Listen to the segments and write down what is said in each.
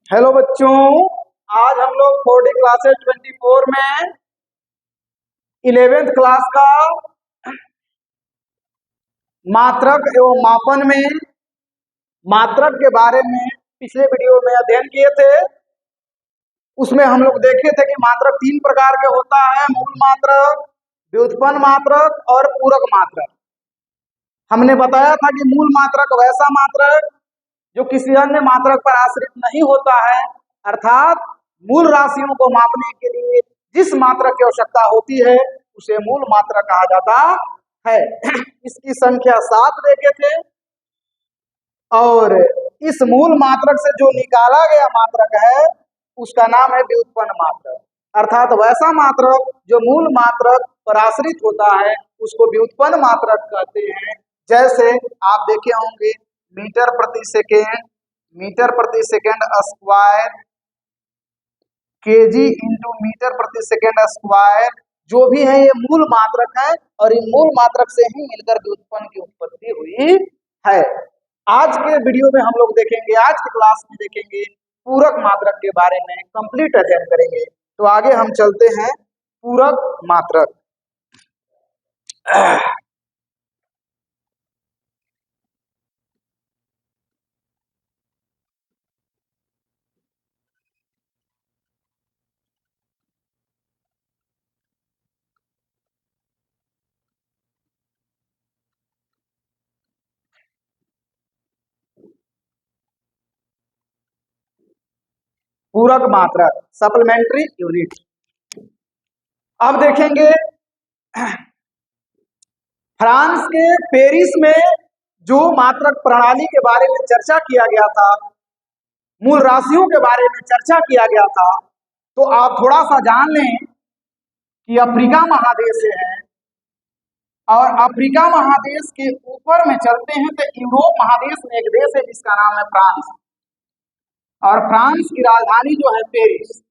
Hello बच्चों। आज हम लोग 40 क्लासेस 24 में 11th क्लास का मात्रक एवं मापन में मात्रक के बारे में पिछले वीडियो में अध्ययन किए थे। उसमें हम लोग देखे थे कि मात्रक 3 प्रकार के होता है: मूल मात्रक, व्युत्पन्न मात्रक और पूरक मात्रक। हमने बताया था कि मूल मात्रक वैसा मात्रक जो किसी अन्य मात्रक पर आश्रित नहीं होता है, अर्थात मूल राशियों को मापने के लिए जिस मात्रक की आवश्यकता होती है उसे मूल मात्रक कहा जाता है। इसकी संख्या 7 देखे थे और इस मूल मात्रक से जो निकाला गया मात्रक है उसका नाम है व्युत्पन्न मात्रक। अर्थात वैसा मात्रक जो मूल मात्रक पर आश्रित होता है उसको व्युत्पन्न मात्रक कहते हैं। जैसे आप देखे होंगे मीटर प्रति second square, kg into metre प्रति सेकेंड स्क्वायर, जो भी है ये मूल मात्रक है और इन मूल मात्रक से ही मिलकर व्युत्पन्न की उत्पत्ति हुई है। आज के वीडियो में हम लोग देखेंगे, आज की क्लास में देखेंगे पूरक मात्रक के बारे में कंप्लीट अध्ययन करेंगे। तो आगे हम चलते हैं पूरक मात्रक। पूरक मात्रक, सप्लीमेंट्री यूनिट। अब देखेंगे फ्रांस के पेरिस में जो मात्रक प्रणाली के बारे में चर्चा किया गया था, मूल राशियों के बारे में चर्चा किया गया था, तो आप थोड़ा सा जान लें कि अफ्रीका महादेश है और अफ्रीका महादेश के ऊपर में चलते हैं तो यूरोप महादेश में एक देश है जिसका नाम है फ्रांस, और फ्रांस की राजधानी जो है पेरिस।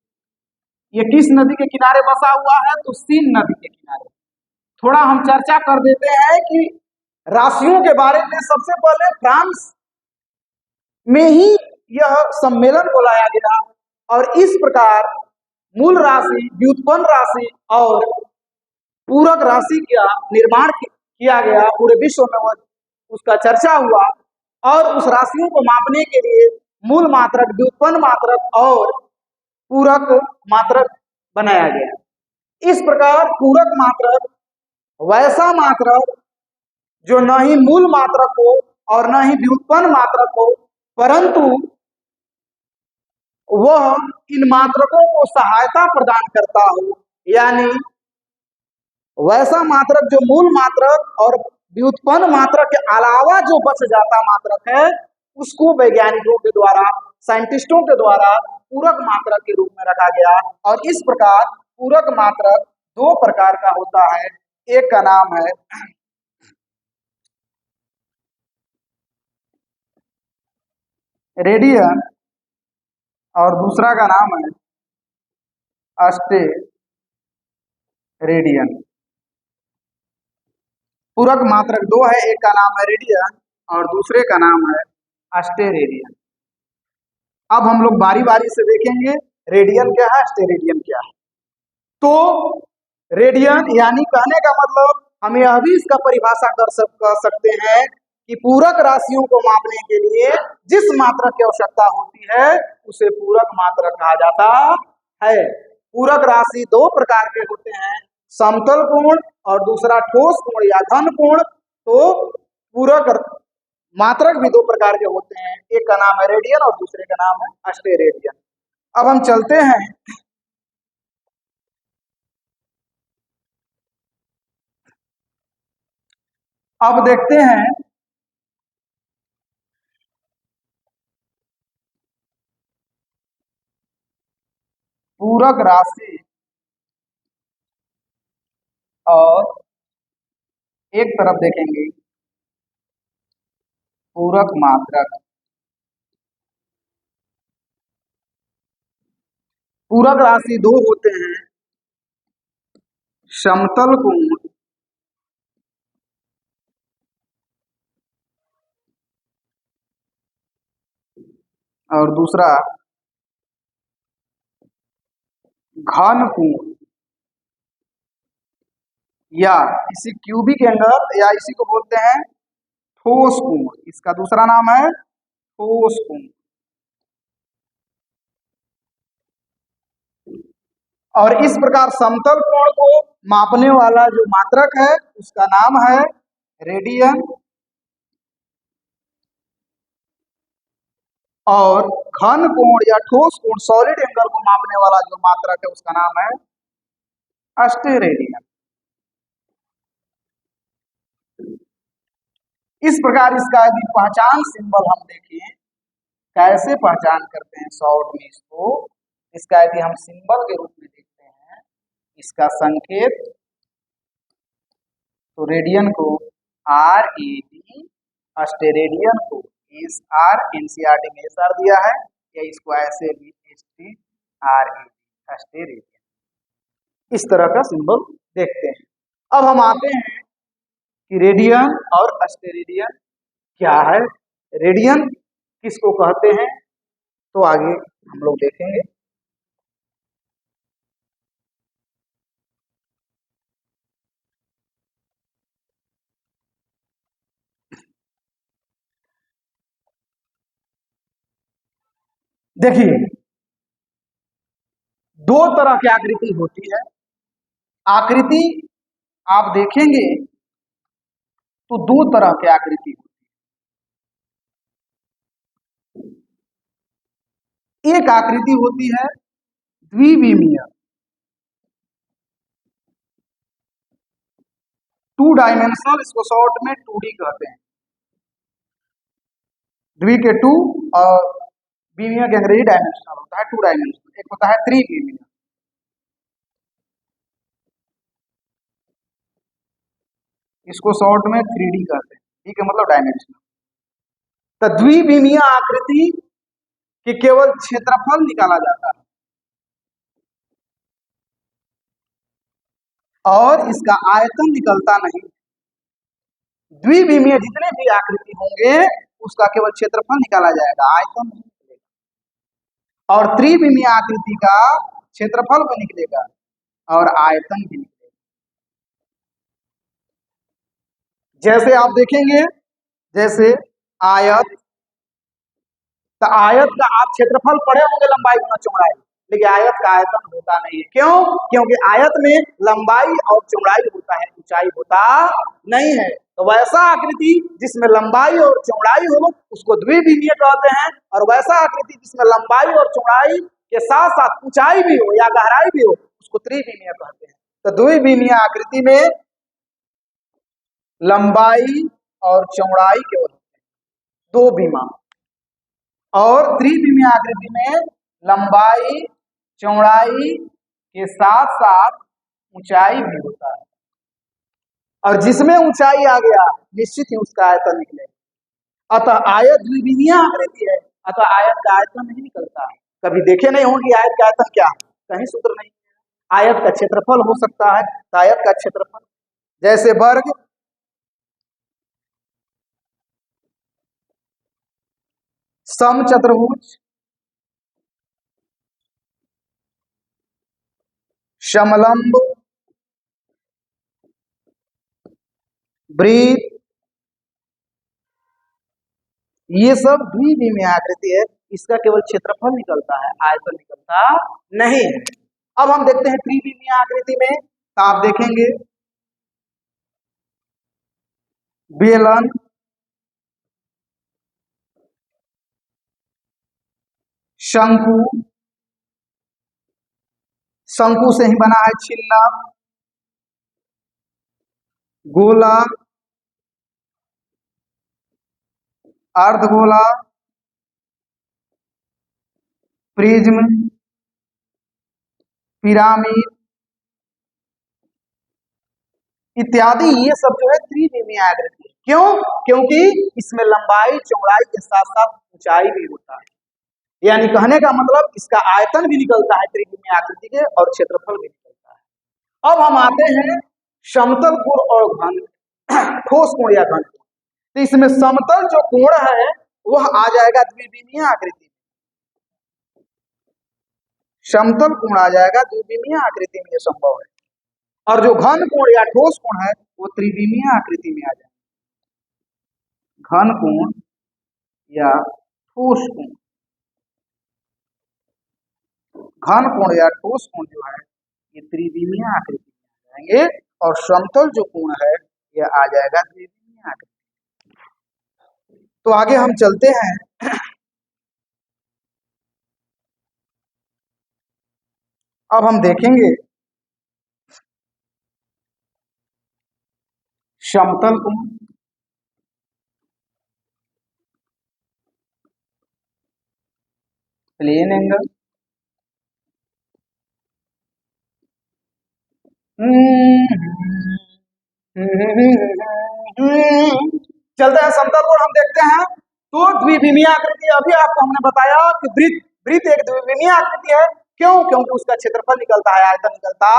ये किस नदी के किनारे बसा हुआ है? तो सीन नदी के किनारे। थोड़ा हम चर्चा कर देते हैं कि राशियों के बारे में। सबसे पहले फ्रांस में ही यह सम्मेलन बुलाया गया और इस प्रकार मूल राशि, व्युत्पन्न राशि और पूरक राशि का निर्माण किया गया। पूरे विश्व में उसका चर्चा हुआ और उस राशियों को मापने के लिए मूल मात्रक, व्युत्पन्न मात्रक और पूरक मात्रक बनाया गया। इस प्रकार पूरक मात्रक वैसा मात्रक जो न ही मूल मात्रक हो और न ही व्युत्पन्न मात्रक हो, परंतु वह इन मात्रकों को सहायता प्रदान करता हो, यानी वैसा मात्रक जो मूल मात्रक और व्युत्पन्न मात्रक के अलावा जो बच जाता मात्रक है उसको वैज्ञानिकों के द्वारा, साइंटिस्टों के द्वारा पूरक मात्रक के रूप में रखा गया। और इस प्रकार पूरक मात्रक 2 प्रकार का होता है। एक का नाम है रेडियन और दूसरा का नाम है अस्टेरेडियन। पूरक मात्रक 2 है, एक का नाम है रेडियन और दूसरे का नाम है अस्टेरेडियन। अब हम लोग बारी बारी से देखेंगे रेडियन क्या है, अस्टेरेडियन क्या है। तो रेडियन यानी कहने का मतलब हम यह भी इसका परिभाषा कर सकते हैं कि पूरक राशियों को मापने के लिए जिस मात्रक की आवश्यकता होती है उसे पूरक मात्रक कहा जाता है। पूरक राशि 2 प्रकार के होते हैं, समतल कोण और दूसरा ठोस कोण या घन कोण। तो पूरक मात्रक भी 2 प्रकार के होते हैं, एक का नाम है रेडियन और दूसरे का नाम है अस्टेरेडियन। अब हम चलते हैं अब देखते हैं पूरक राशि और एक तरफ देखेंगे पूरक मात्रक। पूरक राशि 2 होते हैं, समतल कोण और दूसरा घन कोण, या इसी क्यूबिक एंगल, या इसी को बोलते हैं ठोस कोण। इसका दूसरा नाम है ठोस कोण। और इस प्रकार समतल कोण को मापने वाला जो मात्रक है उसका नाम है रेडियन, और घन कोण या ठोस कोण सॉलिड एंगल को मापने वाला जो मात्रक है उसका नाम है अस्टेरेडियन। इस प्रकार इसका यदि पहचान सिंबल हम देखें, कैसे पहचान करते हैं शॉर्ट में इसको, इसका यदि हम सिंबल के रूप में देखते हैं, इसका संकेत, तो रेडियन को RAD, अस्टेरेडियन को SR, एनसीईआरटी में SR दिया है, या इसको ऐसे भी STRAD, अस्टेरेडियन। इस तरह का सिंबल देखते हैं। अब हम आते हैं कि रेडियन और अस्टेरेडियन क्या है, रेडियन किसको कहते हैं, तो आगे हम लोग देखेंगे। देखिए, दो तरह की आकृति होती है। आकृति आप देखेंगे तो दो तरह की आकृति होती है। एक आकृति होती है द्विविमीय, 2 डायमेंशनल, इसको शॉर्ट में 2D कहते हैं। द्वि के 2 और विमीय के अंग्रेजी डायमेंशनल होता है, 2 डायमेंशनल। एक होता है त्रिविमीय, इसको शॉर्ट में 3D कहते हैं। ठीक है, मतलब डायमेंशनल। तो द्विविमीय आकृति कि केवल क्षेत्रफल निकाला जाता है और इसका आयतन निकलता नहीं। द्विविमीय जितने भी आकृति होंगे उसका केवल क्षेत्रफल निकाला जाएगा, आयतन नहीं निकलेगा। और त्रिविमीय आकृति का क्षेत्रफल भी निकलेगा और आयतन भी निकलेगा। जैसे आप देखेंगे, जैसे आयत, तो आयत का आप क्षेत्रफल पढ़े होंगे, लंबाई गुना चौड़ाई, लेकिन आयत का आयतन होता नहीं है। क्यों? क्योंकि आयत में लंबाई और चौड़ाई होता है, ऊंचाई होता नहीं है। तो वैसा आकृति जिसमें लंबाई और चौड़ाई हो उसको द्विविमीय कहते हैं, और वैसा आकृति जिसमें लंबाई और चौड़ाई के साथ साथ ऊंचाई भी हो या गहराई भी हो उसको त्रिविमीय कहते हैं। तो द्विविमीय आकृति में लंबाई और चौड़ाई केवल दो विमा, और त्रिविमीय आकृति में लंबाई चौड़ाई के साथ साथ ऊंचाई भी होता है। और जिसमें ऊंचाई आ गया निश्चित ही उसका आयतन निकलेगा। अतः आयत द्विविमीय आकृति है, अतः आयत का आयतन नहीं निकलता है। कभी देखे नहीं होंगे आयत का आयतन क्या है, कहीं सूत्र नहीं। आयत का क्षेत्रफल हो सकता है, तो आयत का क्षेत्रफल, जैसे वर्ग, समचतुर्भुज, समलंब, वृत्त, ये सब द्विविमीय आकृति है। इसका केवल क्षेत्रफल निकलता है, आयतन निकलता नहीं है। अब हम देखते हैं त्रिविमीय आकृति में, तो आप देखेंगे बेलन, शंकु, शंकु से ही बना है छिल्ला, गोला, अर्धगोला, प्रिज्म, पिरामिड इत्यादि, ये सब जो है त्रिविमीय आकृति। क्यों? क्योंकि इसमें लंबाई चौड़ाई के साथ साथ ऊंचाई भी होता है। यानी कहने का मतलब इसका आयतन भी निकलता है त्रिविमीय आकृति के, और क्षेत्रफल भी निकलता है। अब हम आते हैं समतल कोण और घन ठोस कोण या घन कोण। तो इसमें समतल जो कोण है वह आ जाएगा द्विविमीय आकृति। समतल कोण आ जाएगा, द्विविमीय आकृति में ये संभव है। और जो घन कोण या ठोस कोण है वो त्रिविमीय आकृति में आ जाएगा। घन कोण या ठोस कोण, घन कोण या ठोस कोण जो है ये त्रिविमीय आकृति में आ जाएंगे, और समतल जो कोण है ये आ जाएगा द्विविमीय आकृति। तो आगे हम चलते हैं। अब हम देखेंगे समतल कोण, प्लेन एंगल, चलते हैं समतल कोण हम देखते हैं। तो द्विविमीय आकृति, अभी आपको हमने बताया कि वृत्त, वृत्त एक द्विविमीय आकृति है। क्यों? क्योंकि उसका क्षेत्रफल निकलता है, आयतन निकलता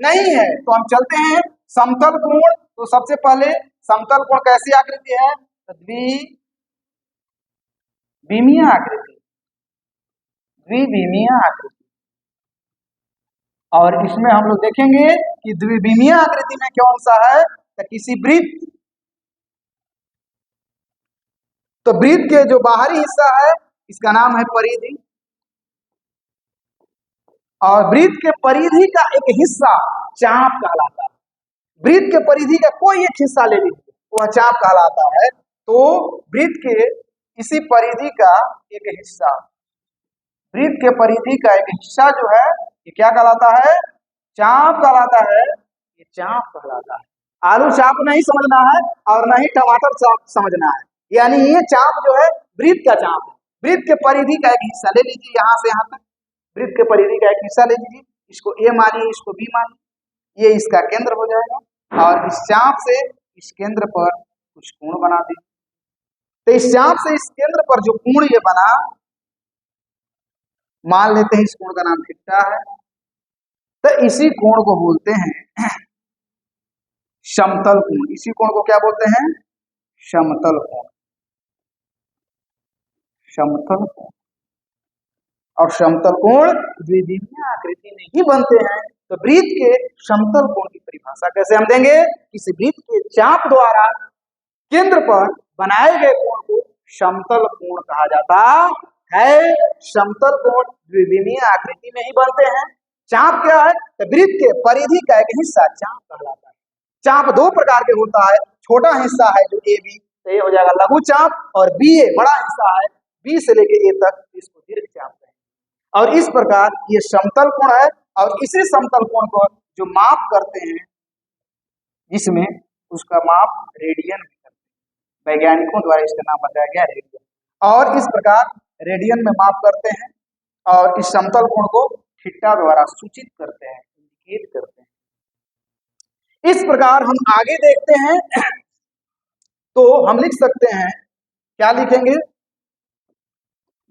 नहीं है। तो हम चलते हैं समतल कोण। तो सबसे पहले समतल कोण कैसी आकृति है? द्विविमीय आकृति, द्विविमीय आकृति। और इसमें हम लोग देखेंगे कि द्विविमीय आकृति में कौन सा है, तो किसी वृत्त, तो वृत्त के जो बाहरी हिस्सा है इसका नाम है परिधि, और वृत्त के परिधि का एक हिस्सा चाप कहलाता है। वृत्त के परिधि का कोई एक हिस्सा ले लीजिए, वह चाप कहलाता है। तो वृत्त के इसी परिधि का एक हिस्सा, वृत्त के परिधि का एक हिस्सा जो है ये क्या कहलाता है? चाप कहलाता है। ये चाप कहलाता है। आलू चाप नहीं समझना है और न ही टमाटर चाप समझना है, यानी ये चाप जो है वृत्त का चाप है। वृत्त के परिधि का एक हिस्सा ले लीजिए, यहाँ से यहाँ तक वृत्त के परिधि का एक हिस्सा ले लीजिए, इसको ए मानिए, इसको बी मानिए, ये इसका केंद्र हो जाएगा। और इस चाप से इस केंद्र पर कुछ कोण बना दीजिए। तो इस चाप से इस केंद्र पर जो कोण ये बना, मान लेते हैं इस कोण का नाम थीटा है, तो इसी कोण को बोलते हैं समतल कोण। इसी कोण को क्या बोलते हैं? समतल कोण, समतल कोण। और समतल कोण द्विविमीय आकृति में ही बनते हैं। तो वृत्त के समतल कोण की परिभाषा कैसे हम देंगे? किसी वृत्त के चाप द्वारा केंद्र पर बनाए गए कोण को समतल कोण कहा जाता है। समतल कोण द्विविमीय आकृति में ही बनते हैं। चाप क्या है? तो वृत्त के परिधि का एक हिस्सा चाप कहलाता है। चाप दो प्रकार के होता है, छोटा हिस्सा है जो ए बी, तो ये हो जाएगा लघु चाप, और बी ए बड़ा हिस्सा है, बी से लेके ए तक, इसको दीर्घ चाप कहेंगे। और इस प्रकार ये समतल कोण है। और इसी समतल कोण को जो माप करते हैं, जिसमें उसका माप रेडियन में करते हैं, वैज्ञानिकों द्वारा इसका नाम बताया गया रेडियन। और इस प्रकार रेडियन में माप करते हैं और इस समतल कोण को थीटा द्वारा सूचित करते हैं, इंडिकेट करते हैं। इस प्रकार हम आगे देखते हैं। तो हम लिख सकते हैं, क्या लिखेंगे?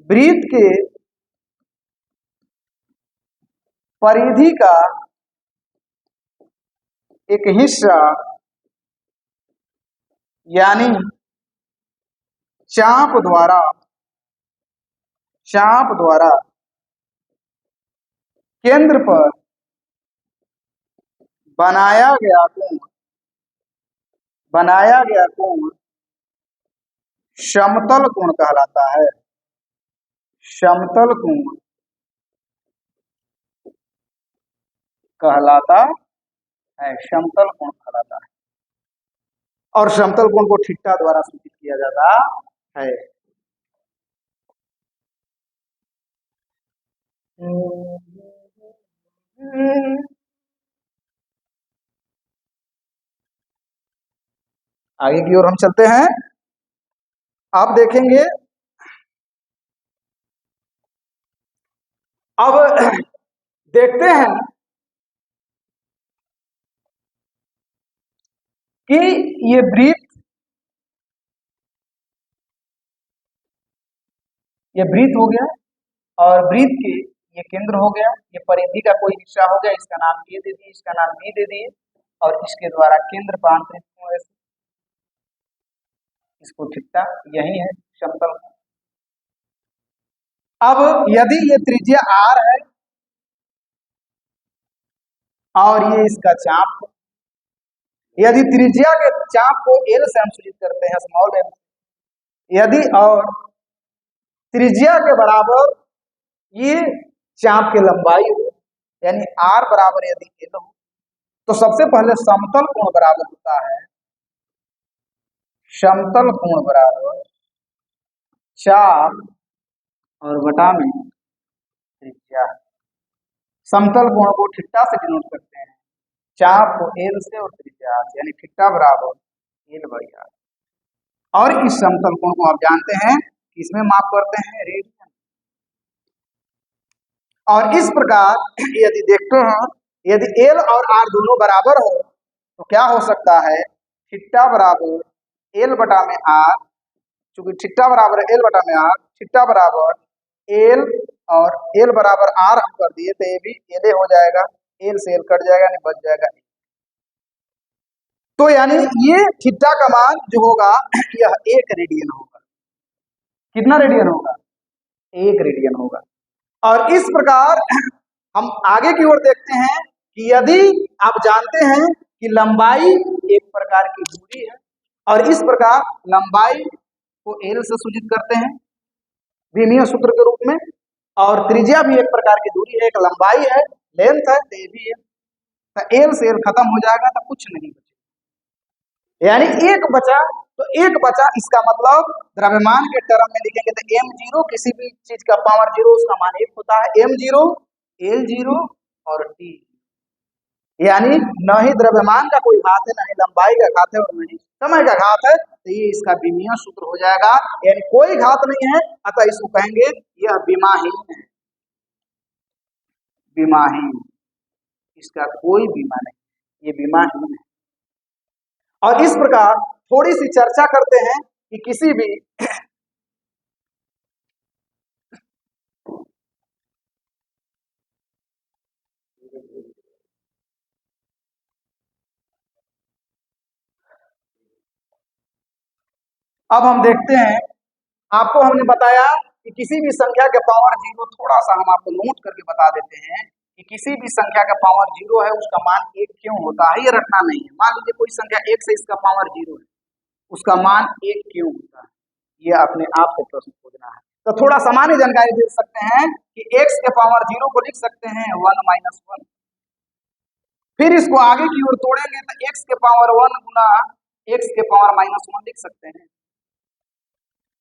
वृत्त के परिधि का एक हिस्सा यानी चाप द्वारा केंद्र पर बनाया गया कोण समतल कोण कहलाता है। समतल कोण कहलाता है, समतल कोण कहलाता है। और समतल कोण को थीटा द्वारा सूचित किया जाता है। आगे की ओर हम चलते हैं। आप देखेंगे, अब देखते हैं कि ये वृत्त हो गया, और वृत्त के ये केंद्र हो गया, ये परिधि का कोई हिस्सा हो गया, इसका नाम ए दे दिए, इसका नाम बी दे दिए, और इसके द्वारा केंद्र पर आंतरिक कोण, इसको थीटा, यही है समतल कोण। अब यदि ये त्रिज्या r है और ये इसका चाप है। यदि त्रिज्या के चाप को एल से हम सूचित करते हैं, स्मॉल एल, यदि और त्रिज्या के बराबर ये चाप की लंबाई हो, यानी आर बराबर यदि एल हो, तो सबसे पहले समतल कोण बराबर होता है, समतल कोण बराबर चाप और बटा में त्रिज्या। समतल कोण को थीटा से डिनोट करते हैं, चाप को एल से और त्रिज्या से, यानी थीटा बराबर एल बाई आर। और इस समतल कोण को आप जानते हैं इसमें माप करते हैं रेडियन। और इस प्रकार यदि देखते हैं, यदि एल और आर दोनों बराबर हो तो क्या हो सकता है, थीटा बराबर एल बटा में आर, चूंकि थीटा बराबर एल बटा में आर, थीटा बराबर एल और एल बराबर आर हम कर दिए, तो ये भी एल हो जाएगा, एल से एल कट जाएगा, नहीं बच जाएगा। तो यानी ये थीटा का मान जो होगा यह 1 रेडियन होगा। कितना रेडियन होगा, 1 रेडियन होगा। और इस प्रकार हम आगे की ओर देखते हैं कि यदि आप जानते हैं कि लंबाई एक प्रकार की दूरी है, और इस प्रकार लंबाई को एल से सूचित करते हैं विमीय सूत्र के रूप में, और त्रिज्या भी एक प्रकार की दूरी है, एक लंबाई है, लेंथ है, तो ये भी है, तो एल से एल खत्म हो जाएगा तो कुछ नहीं बचेगा, यानी एक बचा, तो एक बचा, इसका मतलब द्रव्यमान के टर्म में लिखेंगे तो एम जीरो, किसी भी चीज का पावर जीरो उसका मान 1 होता है, एम जीरो, एल जीरो और टी, यानी न ही द्रव्यमान का कोई घात है, न ही लंबाई का घात है, और न ही समय का घात है, तो ये इसका विमीय सूत्र हो जाएगा, यानी कोई घात नहीं है, अतः इसको कहेंगे यह विमाहीन है, विमाहीन, इसका कोई बीमा नहीं, ये विमाहीन है। और इस प्रकार थोड़ी सी चर्चा करते हैं कि किसी भी अब हम देखते हैं, आपको हमने बताया कि किसी भी संख्या के पावर जीरो, थोड़ा सा हम आपको नोट करके बता देते हैं कि किसी भी संख्या का पावर जीरो है उसका मान 1 क्यों होता है, ये रखना नहीं है। मान लीजिए कोई संख्या 1 से इसका पावर जीरो है, उसका मान 1 क्यों होता है, ये अपने आप से प्रश्न पूछना है। तो थोड़ा सामान्य जानकारी दे सकते हैं कि x के पावर जीरो को लिख सकते हैं 1 माइनस 1, फिर इसको आगे की ओर तोड़ेंगे तो x के पावर 1 गुना x के पावर माइनस 1 लिख सकते हैं,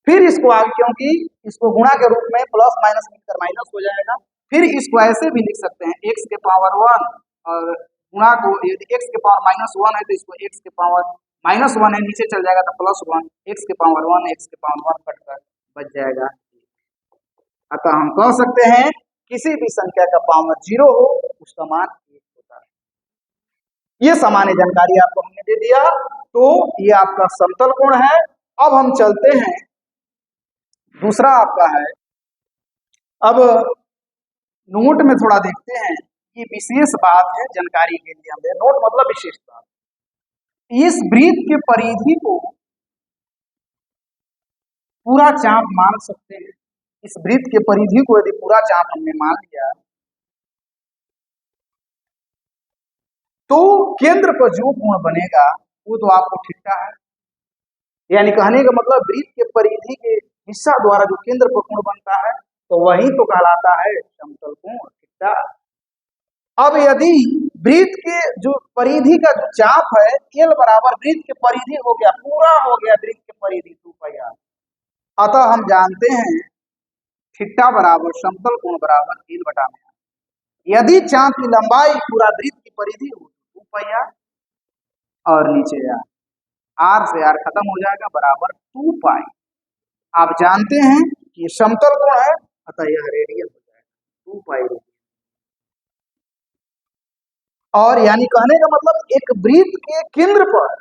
फिर इसको आगे, क्योंकि इसको गुणा के रूप में प्लस माइनस मिलकर माइनस हो जाएगा, फिर इसको ऐसे भी लिख सकते हैं x के पावर 1, और गुणा को यदि x के पावर माइनस 1 है तो इसको x के पावर माइनस 1 है, नीचे चल जाएगा तो प्लस 1, x के पावर 1, x के पावर 1 कटकर बच जाएगा। अतः हम कह सकते हैं किसी भी संख्या का पावर जीरो हो उसका मान 1 होता है। ये सामान्य जानकारी आपको हमने दे दिया, तो ये आपका समतल कोण है। अब हम चलते हैं, दूसरा आपका है, अब नोट में थोड़ा देखते हैं, ये विशेष बात है जानकारी के लिए हमें, नोट मतलब विशेष बात, इस वृत्त के परिधि को पूरा चाप मान सकते हैं, इस वृत्त के परिधि को यदि पूरा चाप हमने मान लिया तो केंद्र पर जो कोण बनेगा वो तो आपको थीटा है, यानी कहने का मतलब वृत्त के परिधि के हिस्सा द्वारा जो केंद्र पर कोण बनता है तो वही तो कहलाता है समतल कोण, थीटा। अब यदि वृत्त के जो परिधि का जो चाप है एल बराबर वृत्त के परिधि हो गया, पूरा हो गया वृत्त के परिधि 2 पाई आर, अतः हम जानते हैं थीटा बराबर समतल कोण बराबर एल बटा में, यदि चाप की लंबाई पूरा वृत्त की परिधि हो 2 पाई आर, और नीचे आर से आर खत्म हो जाएगा बराबर 2 पाई। आप जानते हैं कि ये समतल कोण है, अतः यह रेडियन हो जाएगा 2 पाई रेडियन। और यानी कहने का मतलब एक वृत्त के केंद्र पर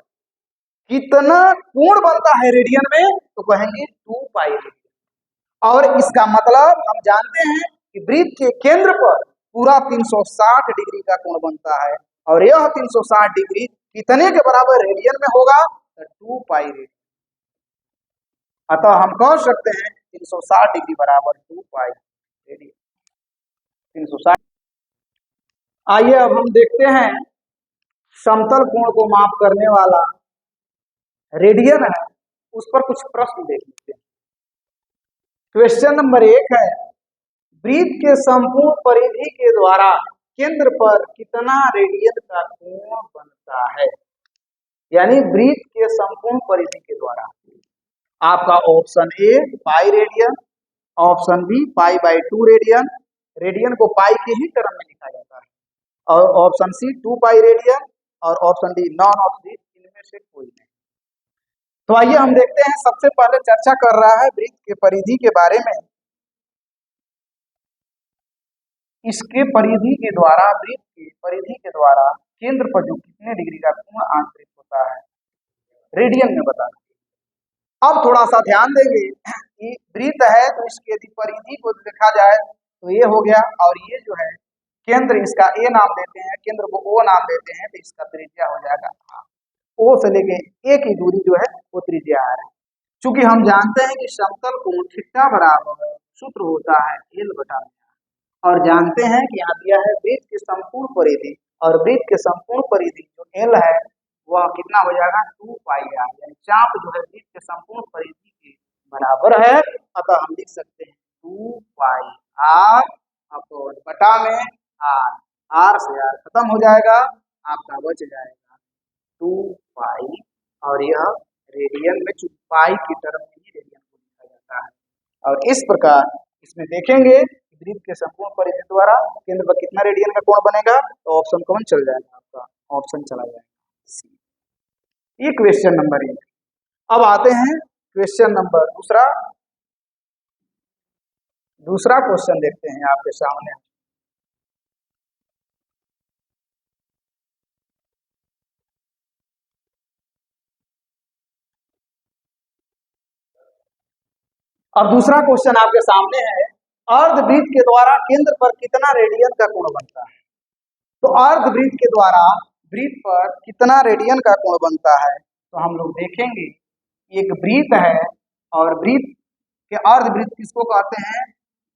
कितना कोण बनता है रेडियन में, तो कहेंगे 2 पाई रेडियन। और इसका मतलब हम जानते हैं कि वृत्त के केंद्र पर पूरा 360 डिग्री का कोण बनता है, और यह 360 डिग्री कितने के बराबर रेडियन में होगा, तो 2 पाई रेडियन। अतः हम कह सकते हैं 360 डिग्री बराबर 2 पाई रेडियन, 360 आइए अब हम देखते हैं समतल कोण को माप करने वाला रेडियन है, उस पर कुछ प्रश्न देख लेते हैं। क्वेश्चन नंबर 1 है, वृत्त के संपूर्ण परिधि के द्वारा केंद्र पर कितना रेडियन का कोण बनता है। यानी वृत्त के संपूर्ण परिधि के द्वारा आपका option A pi radian, option B pi by 2 radian, radian को पाई के ही टर्म में लिखा जाता है, और ऑप्शन सी 2 पाई रेडियन, और option D none of this, इनमें से कोई नहीं। तो आइए हम देखते हैं, सबसे पहले चर्चा कर रहा है वृत्त के परिधि के बारे में। इसके परिधि के द्वारा, वृत्त के परिधि के द्वारा केंद्र पर जो कितने डिग्री का कोण आंतरिक होता है रेडियन में बताना। अब थोड़ा सा ध्यान देंगे कि वृत्त है तो इसकी यदि परिधि को देखा जाए तो ये हो गया, और ये जो है केंद्र, इसका ए नाम देते हैं, केंद्र को ओ नाम देते हैं, तो इसका त्रिज्या हो जाएगा ओ से लेके ए की दूरी जो है वो त्रिज्या है। चूंकि हम जानते हैं कि समतल कोण थीटा बराबर सूत्र होता है एल बटा, और जानते हैं कि यहाँ दिया है वृत्त की संपूर्ण परिधि, और वृत्त के संपूर्ण परिधि जो एल है वह कितना हो जाएगा 2 पाई आर, यानी चाप जो है वृत्त के संपूर्ण परिधि के बराबर है। अतः हम लिख सकते हैं 2 पाई आर अपॉन बटा में आर, आर से आर खत्म हो जाएगा, आपका बच जाएगा 2 पाई, और यह रेडियन में, चूंकि पाई की टर्म में ही रेडियन को लिखा जाता है। और इस प्रकार इसमें देखेंगे वृत्त के संपूर्ण परिधि द्वारा केंद्र पर कितना रेडियन का कोण बनेगा, तो ऑप्शन कौन चल जाएगा, आपका ऑप्शन चला जाएगा सी। ये क्वेश्चन नंबर 1। अब आते हैं क्वेश्चन नंबर दूसरा क्वेश्चन देखते हैं आपके सामने। अब दूसरा क्वेश्चन आपके सामने है, अर्धवृत्त के द्वारा केंद्र पर कितना रेडियन का कोण बनता है। तो अर्धवृत्त के द्वारा वृत्त पर कितना रेडियन का कोण बनता है, तो हम लोग देखेंगे एक वृत्त है, और वृत्त के अर्धवृत्त किसको कहते हैं,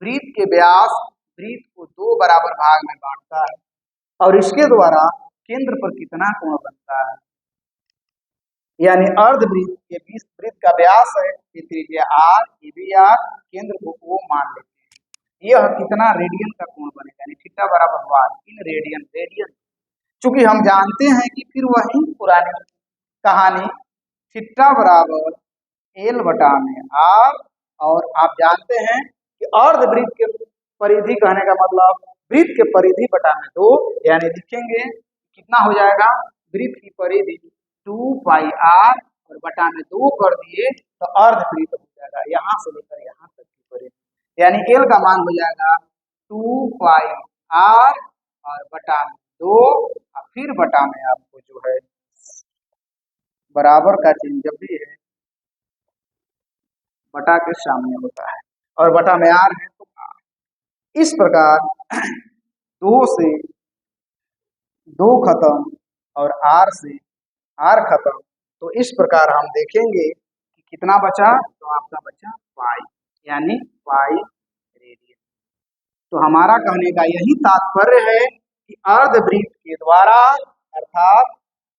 वृत्त के व्यास वृत्त को 2 बराबर भाग में बांटता है, और इसके द्वारा केंद्र पर कितना कोण बनता है। यानी अर्धवृत्त के बीच वृत्त का व्यास है, ये त्रिज्या आर, ये भी आर, केंद्र को ओ मान लेते हैं, यह कितना रेडियन का कोण बनेगा, यानी थीटा बराबर वार इन रेडियन, रेडियन। चूंकि हम जानते हैं कि फिर वही पुरानी कहानी, थीटा बराबर एल बटा में आर, और आप जानते हैं कि अर्धवृत्त के परिधि कहने का मतलब वृत्त के परिधि बटा में 2, यानी लिखेंगे कितना हो जाएगा, वृत्त की परिधि 2 पाई आर और बटा में 2 कर दिए तो अर्धवृत्त हो जाएगा, यहाँ से लेकर यहाँ तक की परिधि, यानी एल का मान हो जाएगा 2 पाई आर और बटा में 2, और फिर बटा में आपको जो है बराबर का चिन्ह जब भी है बटा के सामने होता है, और बटा में आर है तो आर। इस प्रकार 2 से 2 खत्म और आर से आर खत्म, तो इस प्रकार हम देखेंगे कि कितना बचा, तो आपका बचा पाई, यानी पाई रेडियन। तो हमारा कहने का यही तात्पर्य है कि अर्धवृत्त के द्वारा, अर्थात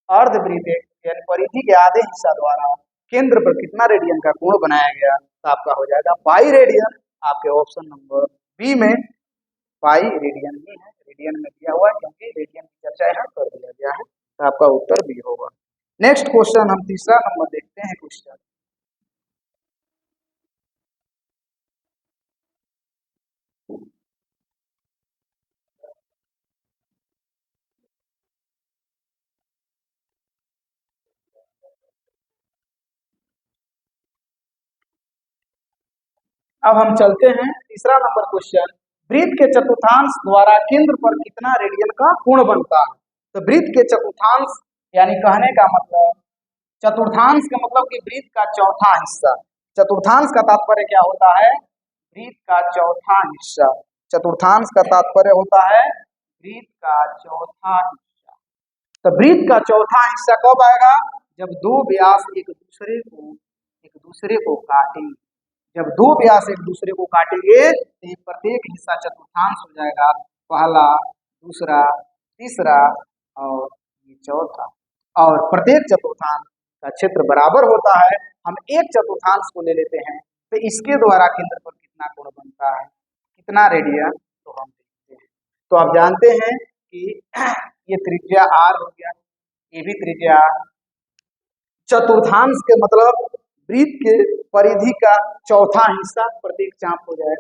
अर्धवृत्त यानी परिधि के आधे हिस्सा द्वारा केंद्र पर कितना रेडियन का कोण बनाया गया, तो आपका हो जाएगा पाई रेडियन। आपके ऑप्शन नंबर बी में पाई रेडियन ही है, रेडियन में दिया हुआ है, क्योंकि रेडियन की चर्चा यहाँ कर दिया गया है, तो आपका उत्तर बी होगा। नेक्स्ट क्वेश्चन हम तीसरा नंबर देखते हैं क्वेश्चन। अब हम चलते हैं तीसरा नंबर क्वेश्चन, वृत्त के चतुर्थांश द्वारा केंद्र पर कितना रेडियन का कोण बनता है। तो वृत्त के चतुर्थांश यानी कहने का मतलब, चतुर्थांश का मतलब कि वृत्त का चौथा हिस्सा, चतुर्थांश का तात्पर्य क्या होता है, वृत्त का चौथा हिस्सा, चतुर्थांश का तात्पर्य होता है वृत्त का चौथा हिस्सा। तो वृत्त का चौथा हिस्सा कब आएगा, जब 2 व्यास एक दूसरे को काटेंगे, जब 2 व्यास एक दूसरे को काटेंगे तो प्रत्येक हिस्सा चतुर्थांश हो जाएगा, पहला, दूसरा, तीसरा और ये चौथा। और प्रत्येक चतुर्थांश का क्षेत्र बराबर होता है। हम एक चतुर्थांश को ले लेते हैं तो इसके द्वारा केंद्र पर कितना कोण बनता है, कितना रेडियन, तो हम देखते हैं। तो आप जानते हैं कि ये त्रिज्या r हो गया, ये भी त्रिज्या r। चतुर्थांश के मतलब वृत्त के परिधि का चौथा हिस्सा प्रत्येक चाप हो जाए।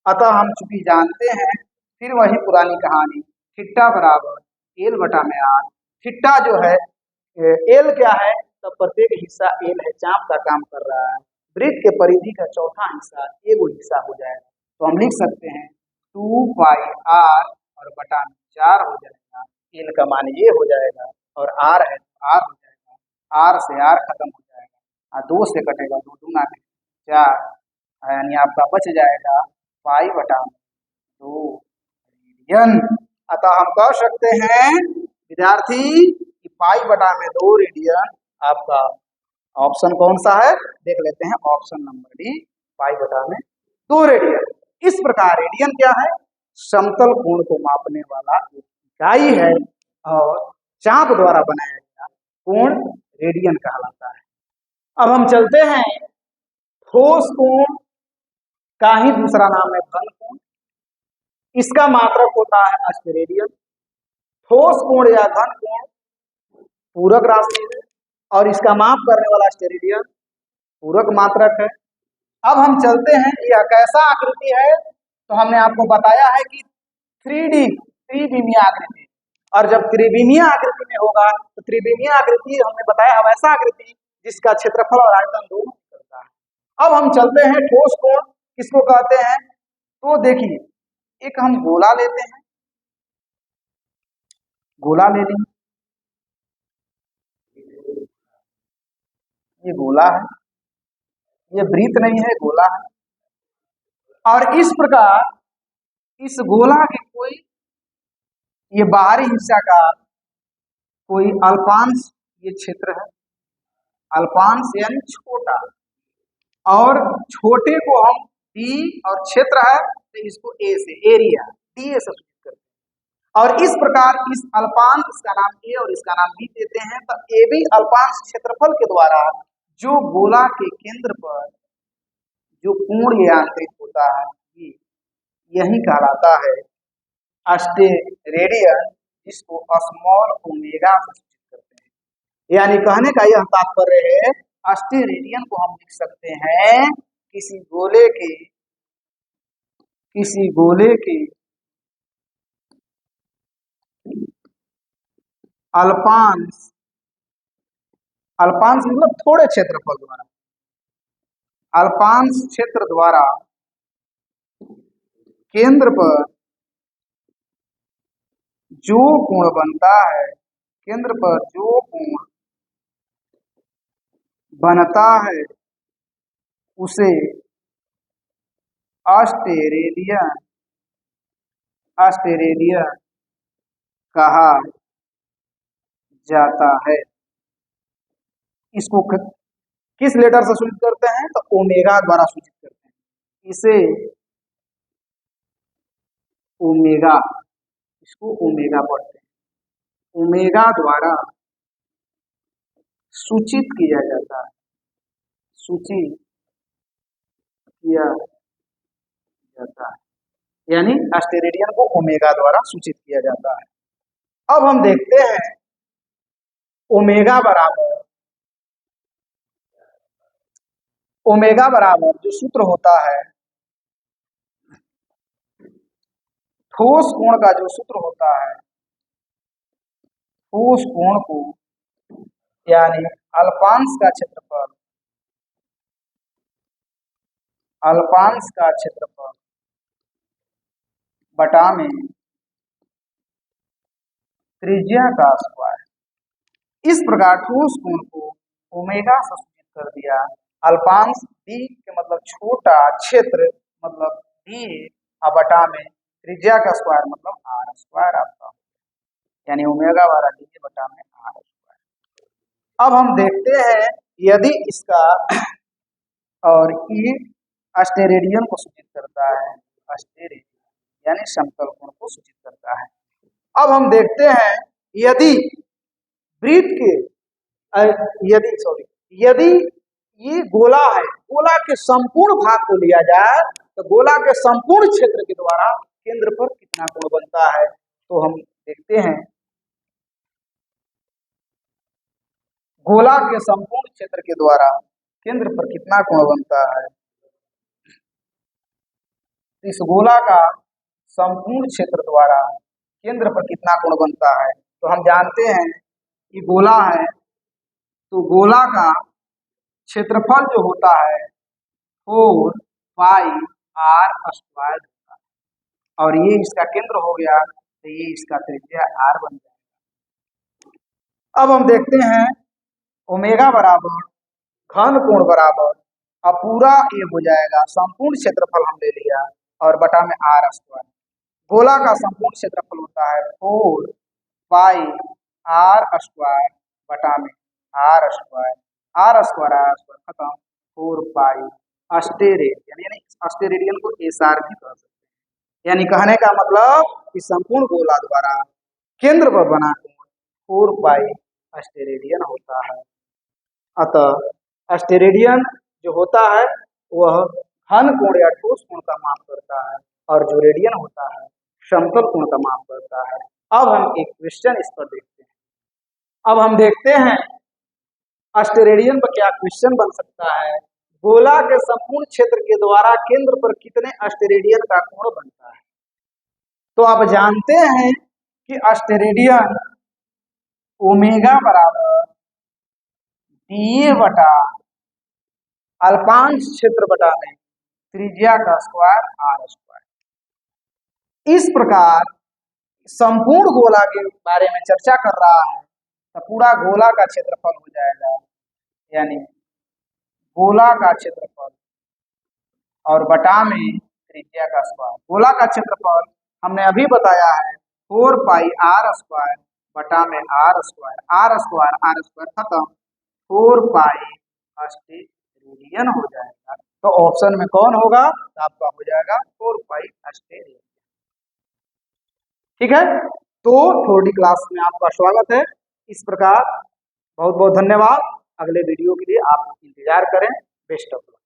अतः हम चूंकि जानते हैं, फिर वही पुरानी कहानी, थीटा बराबर एल बटा में आर। थीटा जो है एल क्या है, तो प्रत्येक हिस्सा एल है, चाप का काम कर रहा है। वृत्त के परिधि का चौथा हिस्सा एगो हिस्सा हो जाएगा, तो हम लिख सकते हैं 2 पाई आर और बटा में 4 हो जाएगा। एल का मान ये हो जाएगा और आर है तो आर हो जाएगा, आर से आर खत्म हो जाएगा और 2 से कटेगा, 2 दूना 4, यानी आपका बच जाएगा पाई बटा में 2 रेडियन। अतः हम कह सकते हैं विद्यार्थी कि पाई बटा में 2 रेडियन आपका ऑप्शन कौन सा है, देख लेते हैं, ऑप्शन नंबर डी, पाई बटा में 2 रेडियन। इस प्रकार रेडियन क्या है, समतल कोण को मापने वाला एक इकाई है और चाप द्वारा बनाया गया कोण रेडियन कहलाता है। अब हम चलते हैं, ठोस कोण का ही दूसरा नाम है घन कोण। इसका मात्रक होता है अस्टेरेडियन। ठोस कोण या घन कोण पूरक राशि है और इसका माप करने वाला स्टेरेडियन पूरक मात्रक है। अब हम चलते हैं, यह कैसा आकृति है, तो हमने आपको बताया है कि 3D त्रिविमीय आकृति, और जब त्रिविमीय आकृति में होगा तो त्रिविमीय आकृति हमने बताया वैसा आकृति जिसका क्षेत्रफल और आयतन दोनों करता है। अब हम चलते हैं ठोस कोण किसको कहते हैं, तो देखिए एक हम गोला लेते हैं, गोला ले लेंगे, ये गोला है, ये वृत्त नहीं है, गोला है। और इस प्रकार इस गोला के कोई ये बाहरी हिस्सा का कोई अल्पांश ये क्षेत्र है, अल्पांश यानी छोटा, और छोटे को हम डी और क्षेत्र है तो इसको ए से एरिया डी ए से सूचित करते हैं। और इस प्रकार इस अल्पांश का नाम ए और इसका नाम बी देते हैं। तो ए बी अल्पांश क्षेत्रफल के द्वारा जो गोला के केंद्र पर जो कोण ये आंतरिक होता है, ये यही कहलाता है अस्टेरेडियन, जिसको स्मॉल ओमेगा से सूचित करते हैं। यानी कहने का यह तात्पर्य है, अस्टेरेडियन को हम लिख सकते हैं किसी गोले के अल्पांश, अल्पांश मतलब थोड़े क्षेत्रफल द्वारा, अल्पांश क्षेत्र द्वारा केंद्र पर जो कोण बनता है, केंद्र पर जो कोण बनता है उसे अस्टेरेडियन, अस्टेरेडियन कहा जाता है। इसको किस लेटर से सूचित करते हैं, तो ओमेगा द्वारा सूचित करते हैं, इसे ओमेगा, इसको ओमेगा पढ़ते हैं, ओमेगा द्वारा सूचित किया जाता है, सूचित किया जाता है, यानी अस्टेरेडियन को ओमेगा द्वारा सूचित किया जाता है। अब हम देखते हैं ओमेगा बराबर जो सूत्र होता है, ठोस कोण का जो सूत्र होता है, ठोस कोण को यानी अल्पांश का क्षेत्रफल, अल्पांश का क्षेत्रफल बटा में त्रिज्या का स्क्वायर। इस प्रकार ठोस कोण को ओमेगा से सूचित कर दिया। अल्पांश डी के मतलब छोटा, क्षेत्र मतलब डी और बटा में त्रिज्या का स्क्वायर मतलब आर स्क्वायर आपका, यानी ओमेगा वाला डी बटा में आर स्क्वायर। अब हम देखते हैं यदि इसका और ये अस्टेरेडियन को सूचित करता है, अस्टेरेडियन यानी समतल कोण को सूचित करता है। अब हम देखते हैं यदि वृत्त के यदि ये गोला है, गोला के संपूर्ण भाग को लिया जाए तो गोला के संपूर्ण क्षेत्र के द्वारा केंद्र पर कितना कोण बनता है। तो हम देखते हैं गोला के संपूर्ण क्षेत्र के द्वारा केंद्र पर कितना कोण बनता है। इस गोला का संपूर्ण क्षेत्र द्वारा केंद्र पर कितना कोण बनता है। तो हम जानते हैं कि गोला है तो गोला का क्षेत्रफल जो होता है 4 पाई r स्क्वायर होता है और ये इसका केंद्र हो गया तो ये इसका त्रिज्या r बन जाएगा। अब हम देखते हैं ओमेगा बराबर घन कोण बराबर, अब पूरा ये हो जाएगा संपूर्ण क्षेत्रफल हम ले लिया और बटा में r स्क्वायर। गोला का संपूर्ण क्षेत्रफल होता है 4 पाई r स्क्वायर बटा में r स्क्वायर, r स्क्वायर खत्म 4 पाई अस्टेरेडियन, यानी अस्टेरेडियन को SR भी कह सकते हैं। यानी कहने का मतलब कि संपूर्ण गोला द्वारा केंद्र पर बना कोण 4 पाई अस्टेरेडियन होता है। अतः अस्टेरेडियन जो होता है वह घन कोण या ठोस कोण का माप करता है और जो रेडियन होता है समतल कोण का माप करता है। अब हम एक क्वेश्चन इस पर देखते हैं। अब हम देखते हैं अस्टेरेडियन पर क्या क्वेश्चन बन सकता है। गोला के संपूर्ण क्षेत्र के द्वारा केंद्र पर कितने अस्टेरेडियन का कोण बनता है। तो आप जानते हैं कि अस्टेरेडियन ओमेगा बराबर DA बटा अल्पांश क्षेत्र बटा में त्रिज्या का स्क्वायर r स्क्वायर। इस प्रकार संपूर्ण गोला के बारे में चर्चा कर रहा है तो पूरा गोला का क्षेत्रफल हो जाएगा, यानी गोला का क्षेत्रफल और बटा में त्रिज्या का स्क्वायर। गोला का क्षेत्रफल हमने अभी बताया है 4 पाई r स्क्वायर बटा में r स्क्वायर खत्म 4 पाई अस्टेरेडियन हो जाएगा। तो ऑप्शन में कौन होगा तो आपका हो जाएगा 4 पाई अस्टेरेडियन। ठीक है, तो थोड़ी क्लास में आपका स्वागत है। इस प्रकार बहुत बहुत धन्यवाद। अगले वीडियो के लिए आप इंतजार करें। Best of luck.